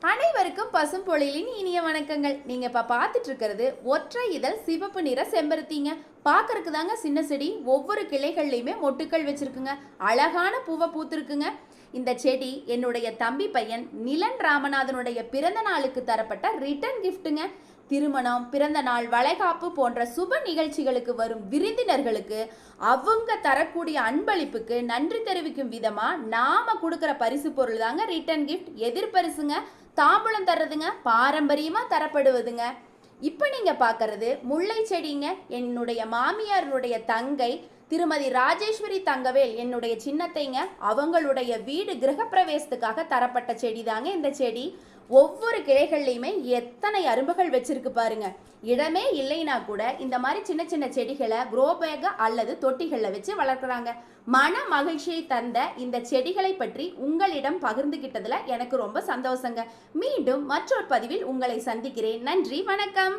அனைவருக்கும் பசும்பொழிலின் இனிய வணக்கங்கள். நீங்க இப்ப பார்த்துட்டு இருக்கிறது ஒற்றை இதழ் சிவப்பு நிற செம்பருத்திங்க. பார்க்கறதுக்கு தாங்க சின்ன செடி. ஒவ்வொரு கிளைகள்லையுமே மொட்டுக்கள் வச்சிருக்குங்க. அழகான பூவை பூத்திருக்குங்க. இந்த செடி என்னுடைய தம்பி பையன் நிலன் ராமநாதனுடைய பிறந்த நாளுக்கு தரப்பட்ட ரிட்டர்ன் கிஃப்ட்டுங்க. திருமணம், பிறந்த நாள், வளைகாப்பு போன்ற சுப நிகழ்ச்சிகளுக்கு வரும் விருந்தினர்களுக்கு அவங்க தரக்கூடிய அன்பளிப்புக்கு நன்றி தெரிவிக்கும் விதமா நாம கொடுக்குற பரிசு பொருள் தாங்க ரிட்டர்ன் கிஃப்ட். எதிர்பரிசுங்க, தாம்பூலம் தர்றதுங்க, பாரம்பரியமா தரப்படுவதுங்க. இப்போ நீங்க பார்க்கறது முல்லை செடிங்க. என்னுடைய மாமியாருடைய தங்கை திருமதி ராஜேஸ்வரி தங்கவேல் என்னுடைய சின்னத்தைங்க, அவங்களுடைய வீடு கிரகப்பிரவேசத்துக்காக தரப்பட்ட செடி தாங்க இந்த செடி. ஒவ்வொரு கிளைகள்லையுமே எத்தனை அரும்புகள் வச்சிருக்கு பாருங்க. இடமே இல்லைன்னா கூட இந்த மாதிரி சின்ன சின்ன செடிகளை க்ரோ பேக் அல்லது தொட்டிகளில் வச்சு வளர்க்குறாங்க. மன மகிழ்ச்சியை தந்த இந்த செடிகளை பற்றி உங்களிடம் பகிர்ந்துகிட்டதுல எனக்கு ரொம்ப சந்தோஷங்க. மீண்டும் மற்றொரு பதிவில் உங்களை சந்திக்கிறேன். நன்றி, வணக்கம்.